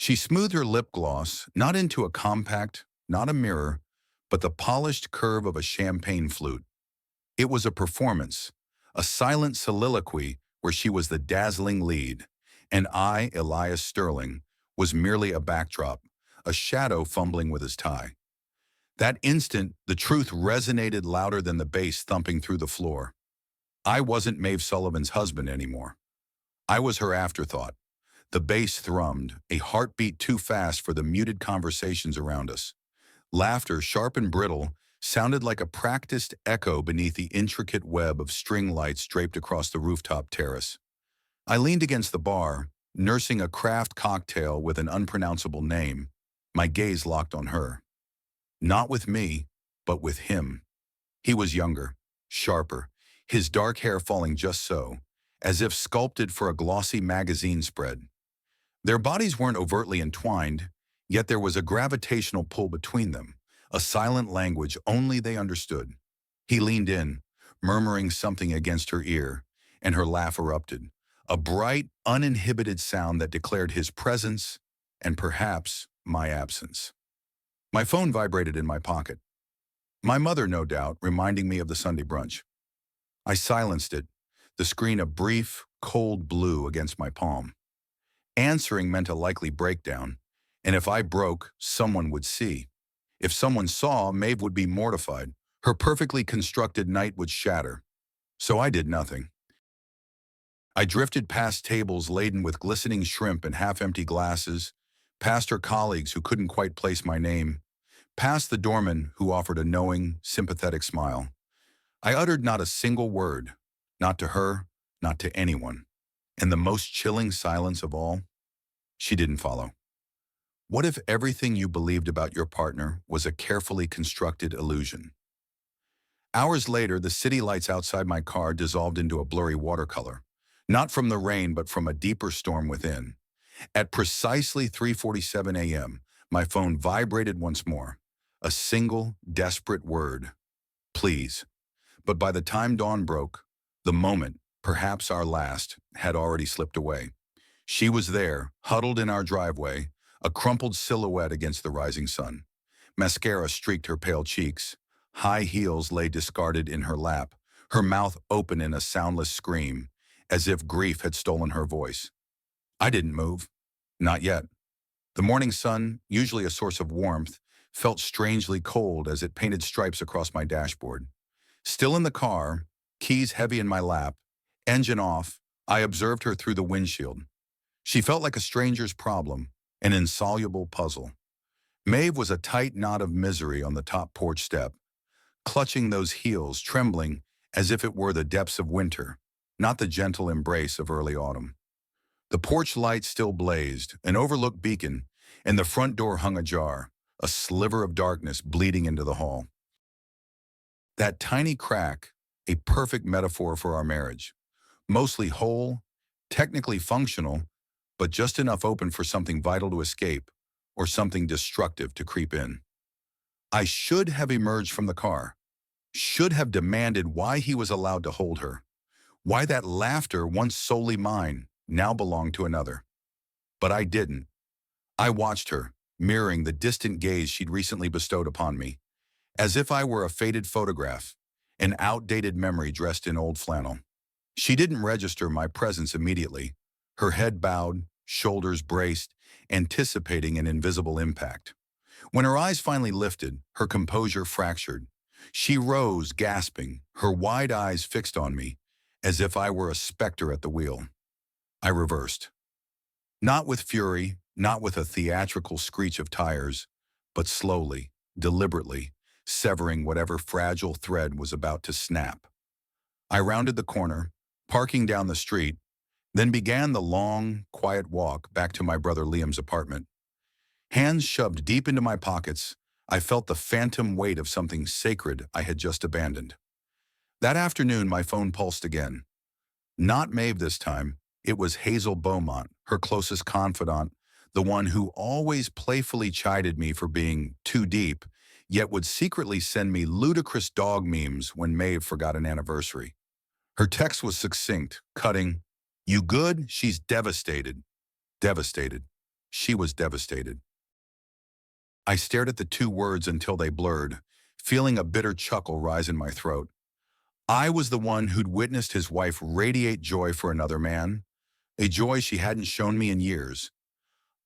She smoothed her lip gloss, not into a compact, not a mirror, but the polished curve of a champagne flute. It was a performance, a silent soliloquy where she was the dazzling lead, and I, Elias Sterling, was merely a backdrop, a shadow fumbling with his tie. That instant, the truth resonated louder than the bass thumping through the floor. I wasn't Maeve Sullivan's husband anymore. I was her afterthought. The bass thrummed, a heartbeat too fast for the muted conversations around us. Laughter, sharp and brittle, sounded like a practiced echo beneath the intricate web of string lights draped across the rooftop terrace. I leaned against the bar, nursing a craft cocktail with an unpronounceable name, my gaze locked on her. Not with me, but with him. He was younger, sharper, his dark hair falling just so, as if sculpted for a glossy magazine spread. Their bodies weren't overtly entwined, yet there was a gravitational pull between them, a silent language only they understood. He leaned in, murmuring something against her ear, and her laugh erupted, a bright, uninhibited sound that declared his presence and perhaps my absence. My phone vibrated in my pocket. My mother, no doubt, reminding me of the Sunday brunch. I silenced it, the screen a brief, cold blue against my palm. Answering meant a likely breakdown, and if I broke, someone would see. If someone saw, Maeve would be mortified. Her perfectly constructed night would shatter. So I did nothing. I drifted past tables laden with glistening shrimp and half-empty glasses, past her colleagues who couldn't quite place my name, past the doorman who offered a knowing, sympathetic smile. I uttered not a single word, not to her, not to anyone. And the most chilling silence of all, she didn't follow. What if everything you believed about your partner was a carefully constructed illusion? Hours later, the city lights outside my car dissolved into a blurry watercolor, not from the rain but from a deeper storm within. At precisely 3:47 a.m., my phone vibrated once more, a single, desperate word. Please. But by the time dawn broke, the moment, perhaps our last, had already slipped away. She was there, huddled in our driveway, a crumpled silhouette against the rising sun. Mascara streaked her pale cheeks. High heels lay discarded in her lap, her mouth open in a soundless scream, as if grief had stolen her voice. I didn't move. Not yet. The morning sun, usually a source of warmth, felt strangely cold as it painted stripes across my dashboard. Still in the car, keys heavy in my lap, engine off, I observed her through the windshield. She felt like a stranger's problem, an insoluble puzzle. Maeve was a tight knot of misery on the top porch step, clutching those heels, trembling as if it were the depths of winter, not the gentle embrace of early autumn. The porch light still blazed, an overlooked beacon, and the front door hung ajar, a sliver of darkness bleeding into the hall. That tiny crack, a perfect metaphor for our marriage. Mostly whole, technically functional, but just enough open for something vital to escape or something destructive to creep in. I should have emerged from the car, should have demanded why he was allowed to hold her, why that laughter, once solely mine, now belonged to another. But I didn't. I watched her, mirroring the distant gaze she'd recently bestowed upon me, as if I were a faded photograph, an outdated memory dressed in old flannel. She didn't register my presence immediately, her head bowed, shoulders braced, anticipating an invisible impact. When her eyes finally lifted, her composure fractured. She rose, gasping, her wide eyes fixed on me, as if I were a specter at the wheel. I reversed. Not with fury, not with a theatrical screech of tires, but slowly, deliberately, severing whatever fragile thread was about to snap. I rounded the corner, parking down the street, then began the long, quiet walk back to my brother Liam's apartment. Hands shoved deep into my pockets, I felt the phantom weight of something sacred I had just abandoned. That afternoon, my phone pulsed again. Not Maeve this time. It was Hazel Beaumont, her closest confidant, the one who always playfully chided me for being too deep, yet would secretly send me ludicrous dog memes when Maeve forgot an anniversary. Her text was succinct, cutting, "You good? She's devastated." Devastated. She was devastated. I stared at the two words until they blurred, feeling a bitter chuckle rise in my throat. I was the one who'd witnessed his wife radiate joy for another man, a joy she hadn't shown me in years.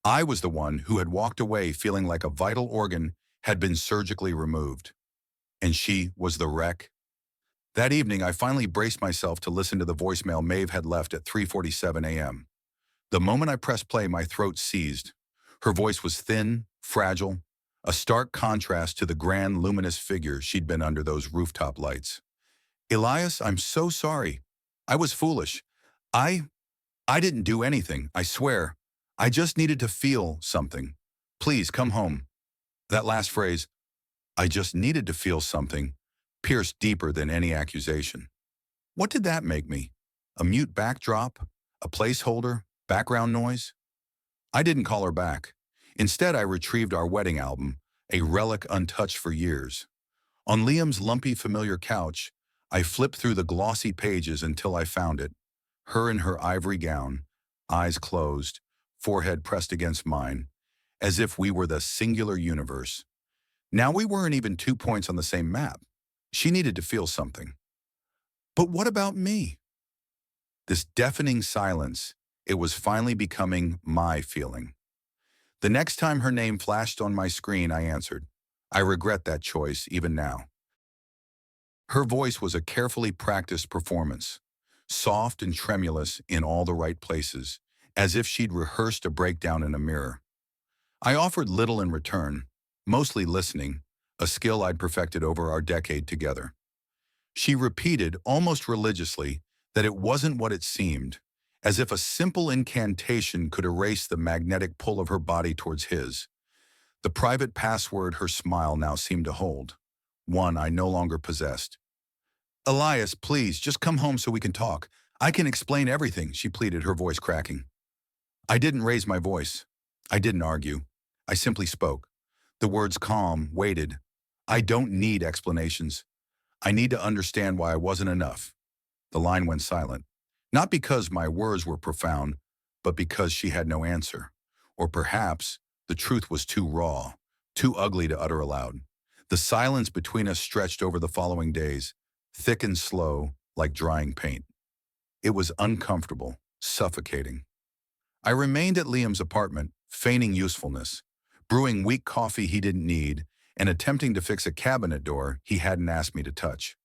I was the one who had walked away feeling like a vital organ had been surgically removed. And she was the wreck. That evening, I finally braced myself to listen to the voicemail Maeve had left at 3:47 a.m. The moment I pressed play, my throat seized. Her voice was thin, fragile, a stark contrast to the grand, luminous figure she'd been under those rooftop lights. Elias, I'm so sorry. I was foolish. I I didn't do anything, I swear. I just needed to feel something. Please come home. That last phrase, I just needed to feel something, pierced deeper than any accusation. What did that make me? A mute backdrop? A placeholder? Background noise? I didn't call her back. Instead, I retrieved our wedding album, a relic untouched for years. On Liam's lumpy, familiar couch, I flipped through the glossy pages until I found it. Her in her ivory gown, eyes closed, forehead pressed against mine, as if we were the singular universe. Now we weren't even 2 points on the same map. She needed to feel something. But what about me? This deafening silence, it was finally becoming my feeling. The next time her name flashed on my screen, I answered. I regret that choice even now. Her voice was a carefully practiced performance, soft and tremulous in all the right places, as if she'd rehearsed a breakdown in a mirror. I offered little in return, mostly listening, a skill I'd perfected over our decade together. She repeated, almost religiously, that it wasn't what it seemed, as if a simple incantation could erase the magnetic pull of her body towards his. The private password her smile now seemed to hold, one I no longer possessed. Elias, please, just come home so we can talk. I can explain everything, she pleaded, her voice cracking. I didn't raise my voice. I didn't argue. I simply spoke. The words calm, weighted. I don't need explanations. I need to understand why I wasn't enough. The line went silent. Not because my words were profound, but because she had no answer. Or perhaps the truth was too raw, too ugly to utter aloud. The silence between us stretched over the following days, thick and slow, like drying paint. It was uncomfortable, suffocating. I remained at Liam's apartment, feigning usefulness, brewing weak coffee he didn't need, and attempting to fix a cabinet door he hadn't asked me to touch.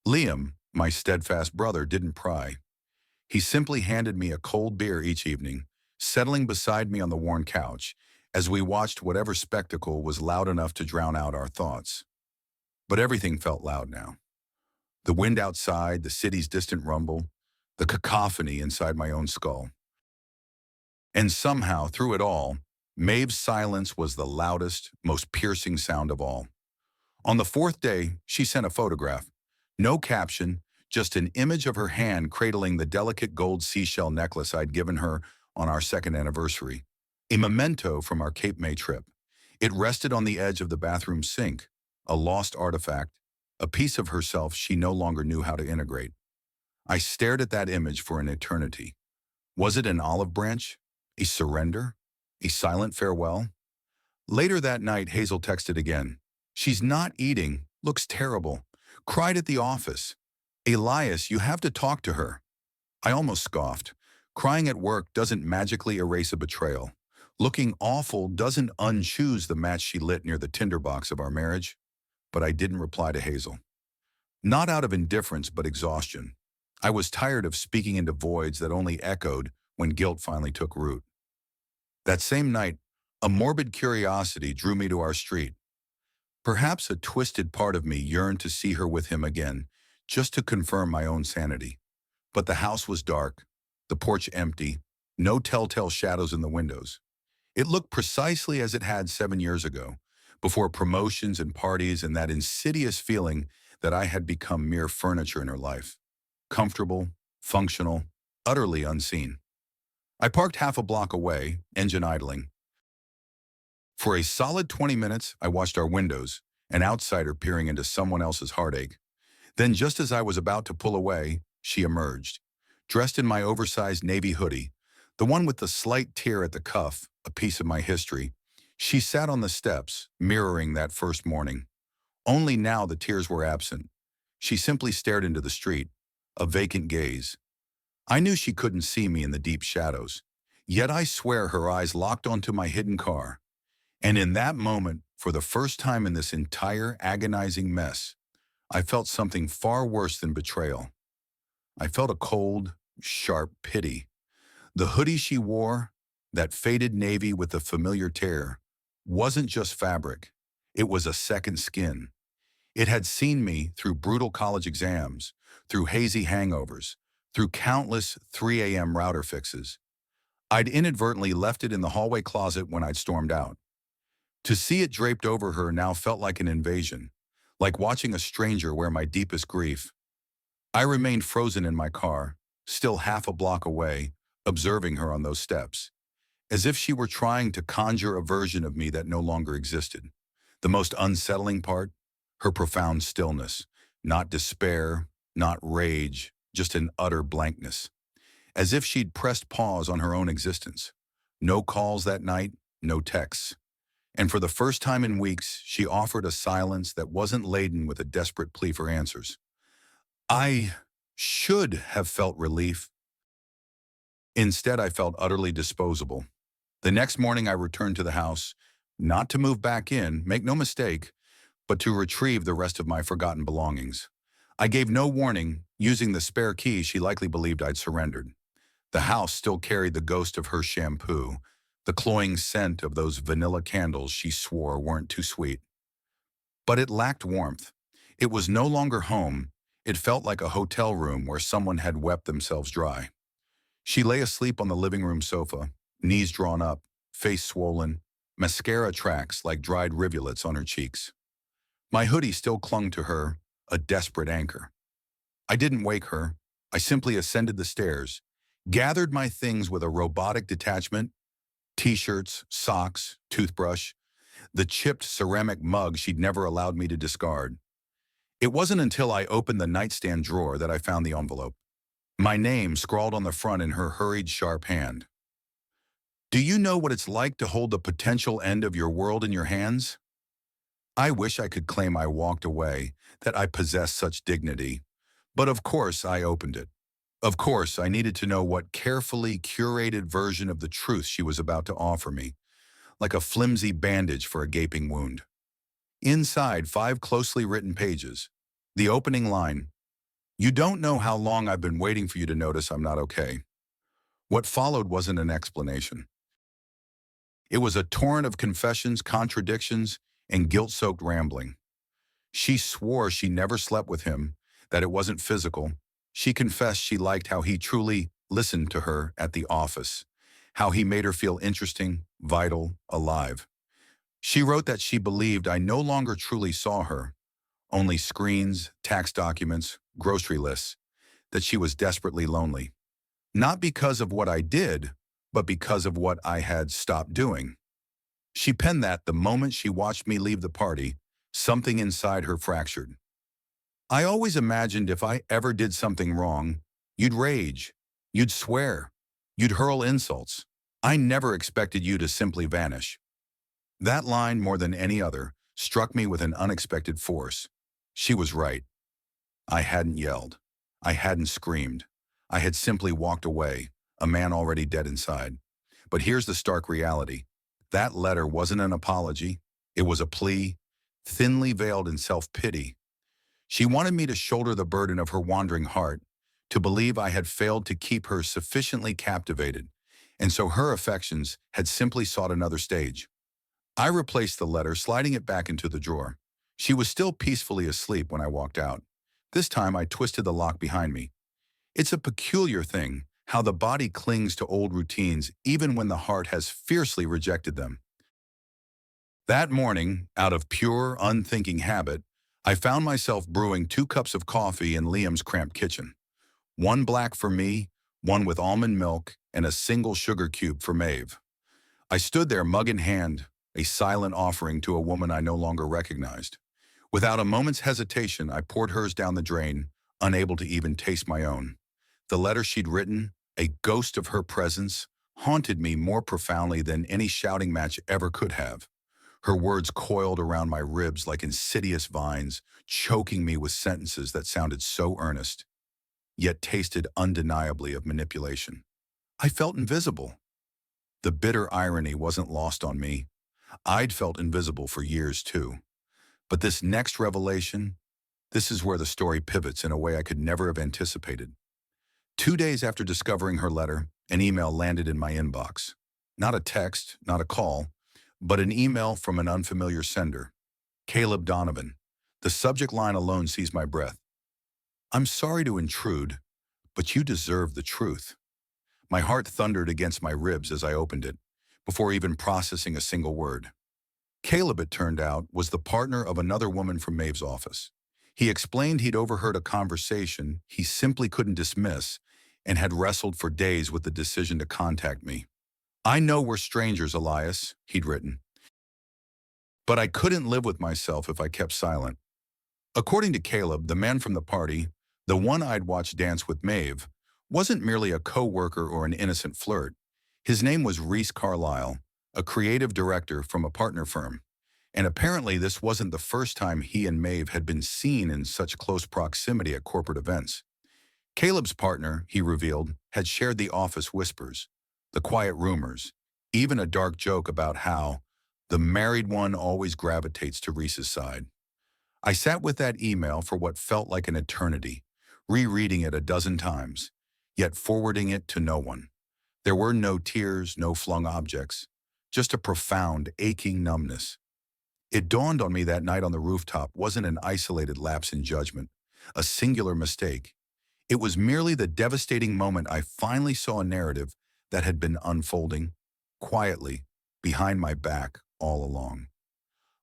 Liam, my steadfast brother, didn't pry. He simply handed me a cold beer each evening, settling beside me on the worn couch, as we watched whatever spectacle was loud enough to drown out our thoughts. But everything felt loud now. The wind outside, the city's distant rumble, the cacophony inside my own skull. And somehow, through it all, Maeve's silence was the loudest, most piercing sound of all. On the fourth day, she sent a photograph. No caption, just an image of her hand cradling the delicate gold seashell necklace I'd given her on our second anniversary, a memento from our Cape May trip. It rested on the edge of the bathroom sink, a lost artifact, a piece of herself she no longer knew how to integrate. I stared at that image for an eternity. Was it an olive branch? A surrender? A silent farewell? Later that night, Hazel texted again. She's not eating, looks terrible, cried at the office. Elias, you have to talk to her. I almost scoffed. Crying at work doesn't magically erase a betrayal. Looking awful doesn't unchoose the match she lit near the tinderbox of our marriage. But I didn't reply to Hazel. Not out of indifference, but exhaustion. I was tired of speaking into voids that only echoed when guilt finally took root. That same night, a morbid curiosity drew me to our street. Perhaps a twisted part of me yearned to see her with him again, just to confirm my own sanity. But the house was dark, the porch empty, no telltale shadows in the windows. It looked precisely as it had 7 years ago, before promotions and parties and that insidious feeling that I had become mere furniture in her life. Comfortable, functional, utterly unseen. I parked half a block away, engine idling. For a solid 20 minutes, I watched our windows, an outsider peering into someone else's heartache. Then just as I was about to pull away, she emerged. Dressed in my oversized navy hoodie, The one with the slight tear at the cuff, a piece of my history. She sat on the steps, mirroring that first morning. Only now the tears were absent. She simply stared into the street, a vacant gaze. I knew she couldn't see me in the deep shadows. Yet I swear her eyes locked onto my hidden car. And in that moment, for the first time in this entire agonizing mess, I felt something far worse than betrayal. I felt a cold, sharp pity. The hoodie she wore, that faded navy with the familiar tear, wasn't just fabric. It was a second skin. It had seen me through brutal college exams, through hazy hangovers, through countless 3 a.m. router fixes. I'd inadvertently left it in the hallway closet when I'd stormed out. To see it draped over her now felt like an invasion, like watching a stranger wear my deepest grief. I remained frozen in my car, still half a block away, observing her on those steps, as if she were trying to conjure a version of me that no longer existed. The most unsettling part? Her profound stillness. Not despair, not rage, just an utter blankness. As if she'd pressed pause on her own existence. No calls that night, no texts. And for the first time in weeks, she offered a silence that wasn't laden with a desperate plea for answers. I should have felt relief. Instead, I felt utterly disposable. The next morning, I returned to the house, not to move back in, make no mistake, but to retrieve the rest of my forgotten belongings. I gave no warning, using the spare key she likely believed I'd surrendered. The house still carried the ghost of her shampoo, the cloying scent of those vanilla candles she swore weren't too sweet. But it lacked warmth. It was no longer home. It felt like a hotel room where someone had wept themselves dry. She lay asleep on the living room sofa, knees drawn up, face swollen, mascara tracks like dried rivulets on her cheeks. My hoodie still clung to her, a desperate anchor. I didn't wake her. I simply ascended the stairs, gathered my things with a robotic detachment, t-shirts, socks, toothbrush, the chipped ceramic mug she'd never allowed me to discard. It wasn't until I opened the nightstand drawer that I found the envelope. My name scrawled on the front in her hurried, sharp hand. Do you know what it's like to hold the potential end of your world in your hands? I wish I could claim I walked away, that I possessed such dignity. But of course I opened it. Of course I needed to know what carefully curated version of the truth she was about to offer me, like a flimsy bandage for a gaping wound. Inside, 5 closely written pages. The opening line, "You don't know how long I've been waiting for you to notice I'm not okay." What followed wasn't an explanation. It was a torrent of confessions, contradictions, and guilt-soaked rambling. She swore she never slept with him, that it wasn't physical. She confessed she liked how he truly listened to her at the office, how he made her feel interesting, vital, alive. She wrote that she believed I no longer truly saw her, only screens, tax documents, grocery lists, that she was desperately lonely. Not because of what I did, but because of what I had stopped doing. She penned that the moment she watched me leave the party, something inside her fractured. I always imagined if I ever did something wrong, you'd rage, you'd swear, you'd hurl insults. I never expected you to simply vanish. That line, more than any other, struck me with an unexpected force. She was right. I hadn't yelled. I hadn't screamed. I had simply walked away, a man already dead inside. But here's the stark reality. That letter wasn't an apology. It was a plea, thinly veiled in self-pity. She wanted me to shoulder the burden of her wandering heart, to believe I had failed to keep her sufficiently captivated, and so her affections had simply sought another stage. I replaced the letter, sliding it back into the drawer. She was still peacefully asleep when I walked out. This time I twisted the lock behind me. It's a peculiar thing, how the body clings to old routines even when the heart has fiercely rejected them. That morning, out of pure, unthinking habit, I found myself brewing 2 cups of coffee in Liam's cramped kitchen. One black for me, one with almond milk, and a single sugar cube for Maeve. I stood there, mug in hand, a silent offering to a woman I no longer recognized. Without a moment's hesitation, I poured hers down the drain, unable to even taste my own. The letter she'd written, a ghost of her presence, haunted me more profoundly than any shouting match ever could have. Her words coiled around my ribs like insidious vines, choking me with sentences that sounded so earnest, yet tasted undeniably of manipulation. I felt invisible. The bitter irony wasn't lost on me. I'd felt invisible for years too. But this next revelation, this is where the story pivots in a way I could never have anticipated. 2 days after discovering her letter, an email landed in my inbox. Not a text, not a call, but an email from an unfamiliar sender. Caleb Donovan. The subject line alone seized my breath. I'm sorry to intrude, but you deserve the truth. My heart thundered against my ribs as I opened it, before even processing a single word. Caleb, it turned out, was the partner of another woman from Maeve's office. He explained he'd overheard a conversation he simply couldn't dismiss and had wrestled for days with the decision to contact me. I know we're strangers, Elias, he'd written, but I couldn't live with myself if I kept silent. According to Caleb, the man from the party, the one I'd watched dance with Maeve, wasn't merely a co-worker or an innocent flirt. His name was Reese Carlisle, a creative director from a partner firm. And apparently this wasn't the first time he and Maeve had been seen in such close proximity at corporate events. Caleb's partner, he revealed, had shared the office whispers, the quiet rumors, even a dark joke about how the married one always gravitates to Reese's side. I sat with that email for what felt like an eternity, rereading it a dozen times, yet forwarding it to no one. There were no tears, no flung objects, just a profound, aching numbness. It dawned on me that night on the rooftop wasn't an isolated lapse in judgment, a singular mistake. It was merely the devastating moment I finally saw a narrative that had been unfolding, quietly, behind my back all along.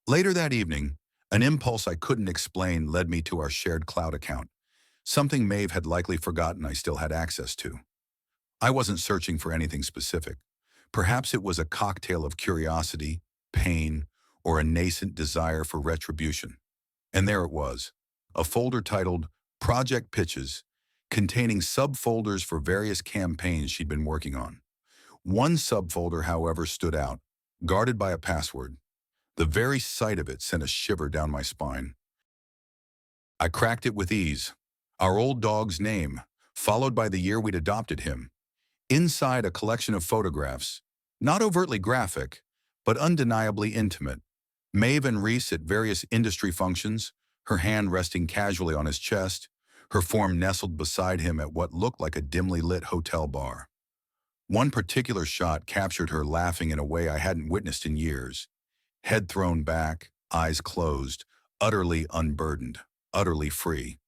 Later that evening, an impulse I couldn't explain led me to our shared cloud account, something Maeve had likely forgotten I still had access to. I wasn't searching for anything specific. Perhaps it was a cocktail of curiosity, pain, or a nascent desire for retribution. And there it was, a folder titled Project Pitches, containing subfolders for various campaigns she'd been working on. One subfolder, however, stood out, guarded by a password. The very sight of it sent a shiver down my spine. I cracked it with ease. Our old dog's name, followed by the year we'd adopted him. Inside, a collection of photographs, not overtly graphic, but undeniably intimate. Maeve and Reese at various industry functions, her hand resting casually on his chest, her form nestled beside him at what looked like a dimly lit hotel bar. One particular shot captured her laughing in a way I hadn't witnessed in years. Head thrown back, eyes closed, utterly unburdened, utterly free.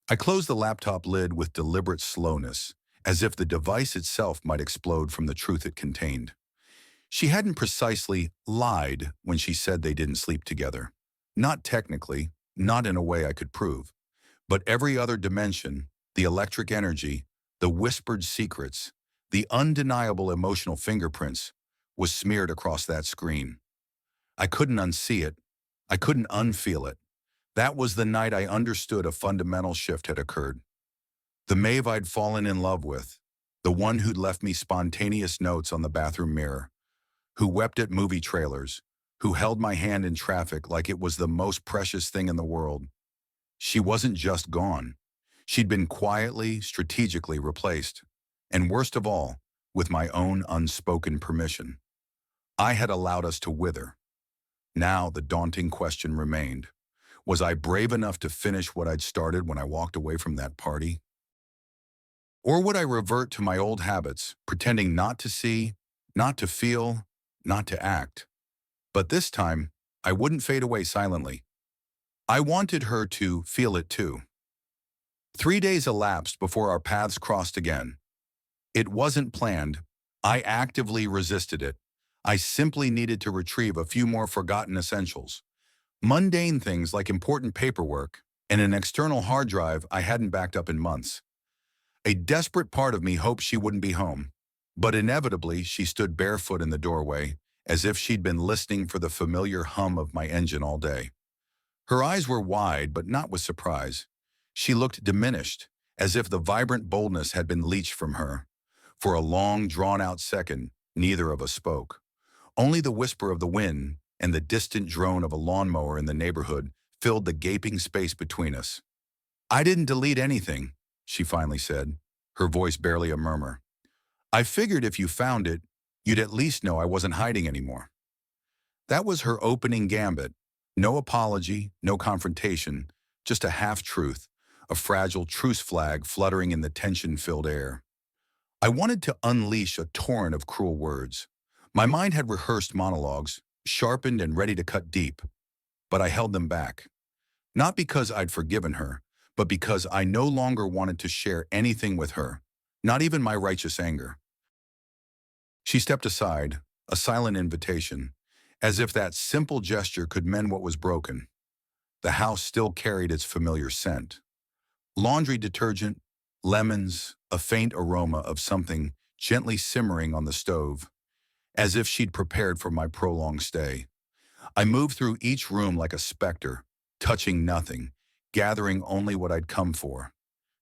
I closed the laptop lid with deliberate slowness, as if the device itself might explode from the truth it contained. She hadn't precisely lied when she said they didn't sleep together. Not technically, not in a way I could prove. But every other dimension, the electric energy, the whispered secrets, the undeniable emotional fingerprints, was smeared across that screen. I couldn't unsee it. I couldn't unfeel it. That was the night I understood a fundamental shift had occurred. The Maeve I'd fallen in love with, the one who'd left me spontaneous notes on the bathroom mirror, who wept at movie trailers, who held my hand in traffic like it was the most precious thing in the world. She wasn't just gone. She'd been quietly, strategically replaced. And worst of all, with my own unspoken permission. I had allowed us to wither. Now the daunting question remained. Was I brave enough to finish what I'd started when I walked away from that party? Or would I revert to my old habits, pretending not to see, not to feel, not to act? But this time, I wouldn't fade away silently. I wanted her to feel it too. 3 days elapsed before our paths crossed again. It wasn't planned. I actively resisted it. I simply needed to retrieve a few more forgotten essentials. Mundane things like important paperwork and an external hard drive I hadn't backed up in months. A desperate part of me hoped she wouldn't be home, but inevitably she stood barefoot in the doorway, as if she'd been listening for the familiar hum of my engine all day. Her eyes were wide, but not with surprise. She looked diminished, as if the vibrant boldness had been leached from her. For a long, drawn-out second, neither of us spoke. Only the whisper of the wind and the distant drone of a lawnmower in the neighborhood filled the gaping space between us. "I didn't delete anything," she finally said, her voice barely a murmur. "I figured if you found it, you'd at least know I wasn't hiding anymore." That was her opening gambit. No apology, no confrontation, just a half-truth, a fragile truce flag fluttering in the tension-filled air. I wanted to unleash a torrent of cruel words. My mind had rehearsed monologues, sharpened and ready to cut deep, but I held them back. Not because I'd forgiven her, but because I no longer wanted to share anything with her, not even my righteous anger. She stepped aside, a silent invitation, as if that simple gesture could mend what was broken. The house still carried its familiar scent. Laundry detergent, lemons, a faint aroma of something gently simmering on the stove, as if she'd prepared for my prolonged stay. I moved through each room like a specter, touching nothing, gathering only what I'd come for.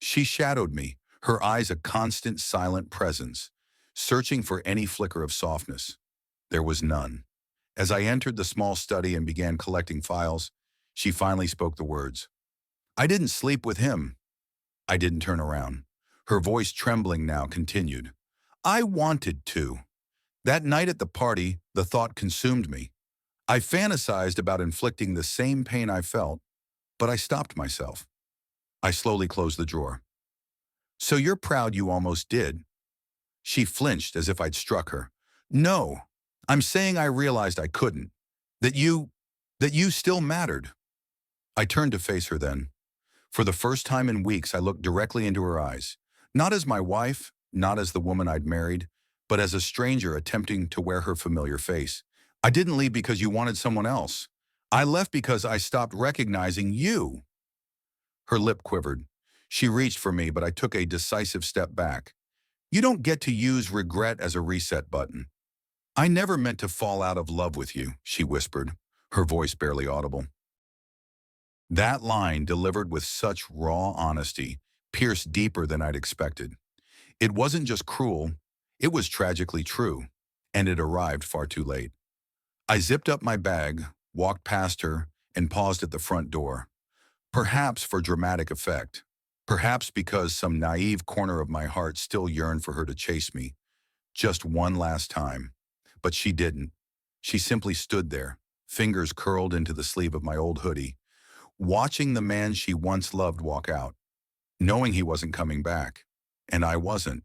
She shadowed me, her eyes a constant silent presence, searching for any flicker of softness. There was none. As I entered the small study and began collecting files, she finally spoke the words. "I didn't sleep with him." I didn't turn around. Her voice, trembling now, continued. "I wanted to. That night at the party, the thought consumed me. I fantasized about inflicting the same pain I felt, but I stopped myself." I slowly closed the drawer. "So you're proud you almost did?" She flinched as if I'd struck her. "No, I'm saying I realized I couldn't. That you still mattered." I turned to face her then. For the first time in weeks, I looked directly into her eyes. Not as my wife, not as the woman I'd married, but as a stranger attempting to wear her familiar face. "I didn't leave because you wanted someone else. I left because I stopped recognizing you." Her lip quivered. She reached for me, but I took a decisive step back. "You don't get to use regret as a reset button." "I never meant to fall out of love with you," she whispered, her voice barely audible. That line, delivered with such raw honesty, pierced deeper than I'd expected. It wasn't just cruel, it was tragically true, and it arrived far too late. I zipped up my bag, walked past her, and paused at the front door. Perhaps for dramatic effect. Perhaps because some naive corner of my heart still yearned for her to chase me, just one last time. But she didn't. She simply stood there, fingers curled into the sleeve of my old hoodie, watching the man she once loved walk out, knowing he wasn't coming back. And I wasn't.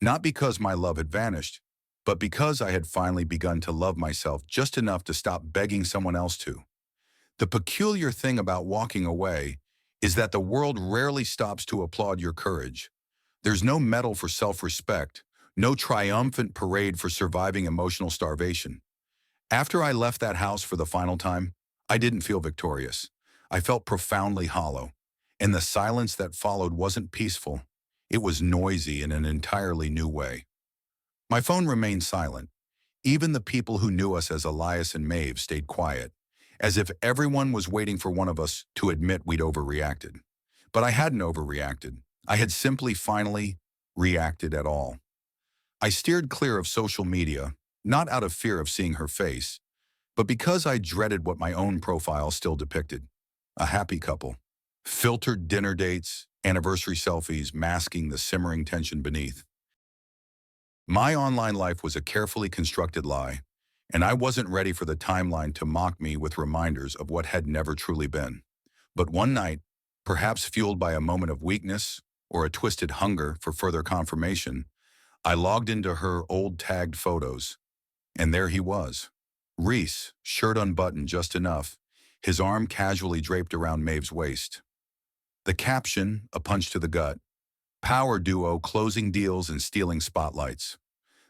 Not because my love had vanished, but because I had finally begun to love myself just enough to stop begging someone else to. The peculiar thing about walking away is that the world rarely stops to applaud your courage. There's no medal for self-respect, no triumphant parade for surviving emotional starvation. After I left that house for the final time, I didn't feel victorious. I felt profoundly hollow, and the silence that followed wasn't peaceful. It was noisy in an entirely new way. My phone remained silent. Even the people who knew us as Elias and Maeve stayed quiet, as if everyone was waiting for one of us to admit we'd overreacted. But I hadn't overreacted. I had simply finally reacted at all. I steered clear of social media, not out of fear of seeing her face, but because I dreaded what my own profile still depicted. A happy couple. Filtered dinner dates, anniversary selfies masking the simmering tension beneath. My online life was a carefully constructed lie, and I wasn't ready for the timeline to mock me with reminders of what had never truly been. But one night, perhaps fueled by a moment of weakness or a twisted hunger for further confirmation, I logged into her old tagged photos, and there he was. Reese, shirt unbuttoned just enough, his arm casually draped around Maeve's waist. The caption, a punch to the gut: power duo closing deals and stealing spotlights.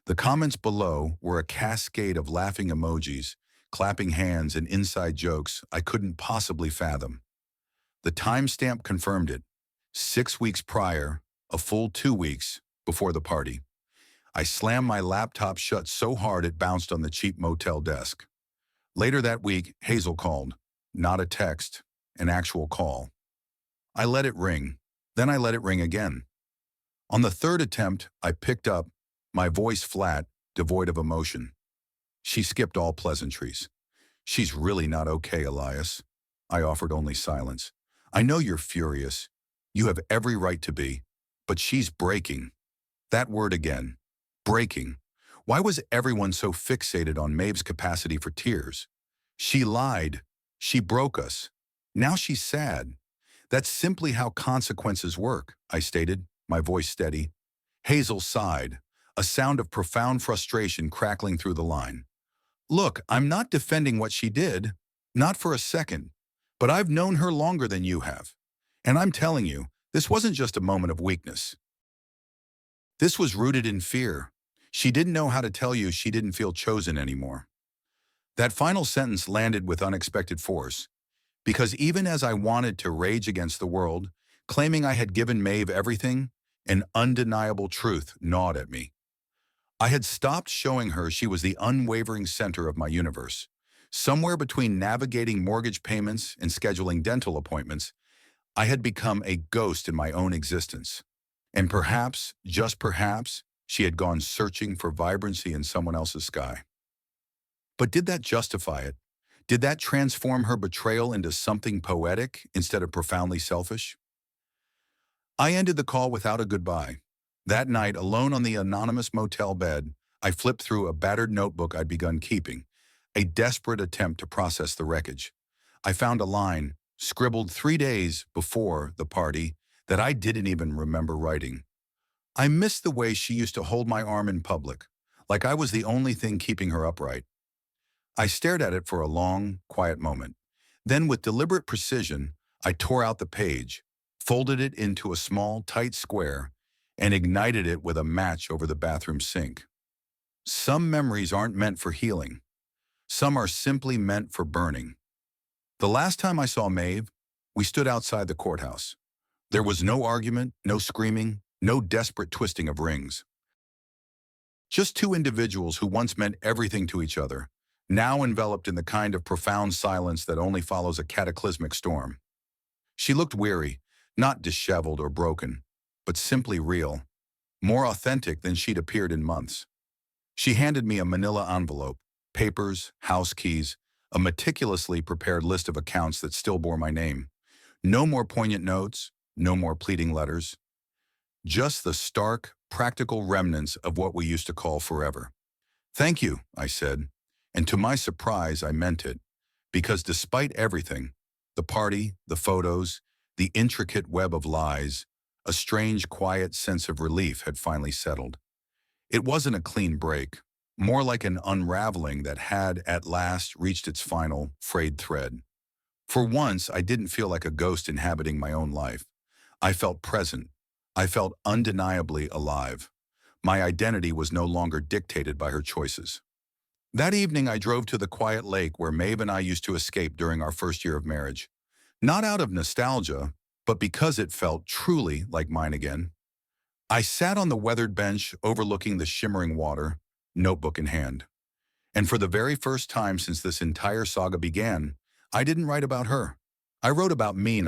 The comments below were a cascade of laughing emojis, clapping hands, and inside jokes I couldn't possibly fathom. The timestamp confirmed it. 6 weeks prior, a full 2 weeks before the party. I slammed my laptop shut so hard it bounced on the cheap motel desk. Later that week, Hazel called. Not a text, an actual call. I let it ring. Then I let it ring again. On the third attempt, I picked up, my voice flat, devoid of emotion. She skipped all pleasantries. She's really not okay, Elias. I offered only silence. I know you're furious. You have every right to be. But she's breaking. That word again. Breaking. Why was everyone so fixated on Maeve's capacity for tears? She lied. She broke us. Now she's sad. That's simply how consequences work, I stated, my voice steady. Hazel sighed, a sound of profound frustration crackling through the line. Look, I'm not defending what she did, not for a second, but I've known her longer than you have. And I'm telling you, this wasn't just a moment of weakness. This was rooted in fear. She didn't know how to tell you she didn't feel chosen anymore. That final sentence landed with unexpected force, because even as I wanted to rage against the world, claiming I had given Maeve everything, an undeniable truth gnawed at me. I had stopped showing her she was the unwavering center of my universe. Somewhere between navigating mortgage payments and scheduling dental appointments, I had become a ghost in my own existence. And perhaps, just perhaps, she had gone searching for vibrancy in someone else's sky. But did that justify it? Did that transform her betrayal into something poetic instead of profoundly selfish? I ended the call without a goodbye. That night, alone on the anonymous motel bed, I flipped through a battered notebook I'd begun keeping, a desperate attempt to process the wreckage. I found a line, scribbled 3 days before the party, that I didn't even remember writing. I missed the way she used to hold my arm in public, like I was the only thing keeping her upright. I stared at it for a long, quiet moment. Then, with deliberate precision, I tore out the page, folded it into a small, tight square, and ignited it with a match over the bathroom sink. Some memories aren't meant for healing. Some are simply meant for burning. The last time I saw Maeve, we stood outside the courthouse. There was no argument, no screaming, no desperate twisting of rings. Just two individuals who once meant everything to each other, now enveloped in the kind of profound silence that only follows a cataclysmic storm. She looked weary, not disheveled or broken, but simply real, more authentic than she'd appeared in months. She handed me a manila envelope, papers, house keys, a meticulously prepared list of accounts that still bore my name. No more poignant notes, no more pleading letters. Just the stark, practical remnants of what we used to call forever. Thank you, I said, and to my surprise, I meant it, because despite everything, the party, the photos, the intricate web of lies, a strange, quiet sense of relief had finally settled. It wasn't a clean break, more like an unraveling that had, at last, reached its final, frayed thread. For once, I didn't feel like a ghost inhabiting my own life. I felt present. I felt undeniably alive. My identity was no longer dictated by her choices. That evening, I drove to the quiet lake where Maeve and I used to escape during our first year of marriage. Not out of nostalgia, but because it felt truly like mine again. I sat on the weathered bench overlooking the shimmering water, notebook in hand. And for the very first time since this entire saga began, I didn't write about her. I wrote about me,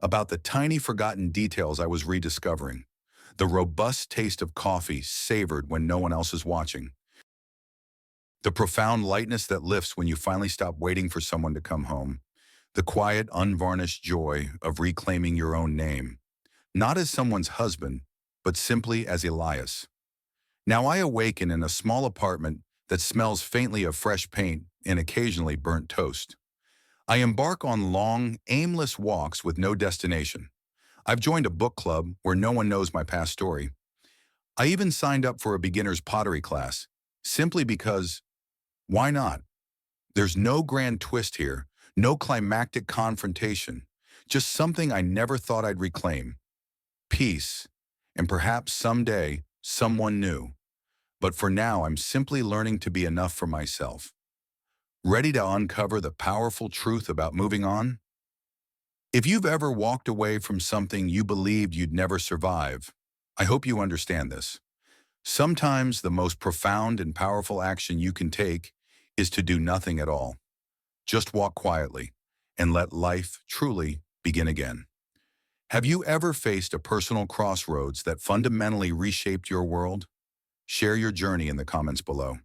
about the tiny forgotten details I was rediscovering, the robust taste of coffee savored when no one else is watching, the profound lightness that lifts when you finally stop waiting for someone to come home, the quiet, unvarnished joy of reclaiming your own name, not as someone's husband, but simply as Elias. Now I awaken in a small apartment that smells faintly of fresh paint and occasionally burnt toast. I embark on long, aimless walks with no destination. I've joined a book club where no one knows my past story. I even signed up for a beginner's pottery class, simply because, why not? There's no grand twist here, no climactic confrontation, just something I never thought I'd reclaim. Peace, and perhaps someday, someone new. But for now, I'm simply learning to be enough for myself. Ready to uncover the powerful truth about moving on? If you've ever walked away from something you believed you'd never survive, I hope you understand this. Sometimes the most profound and powerful action you can take is to do nothing at all. Just walk quietly and let life truly begin again. Have you ever faced a personal crossroads that fundamentally reshaped your world? Share your journey in the comments below.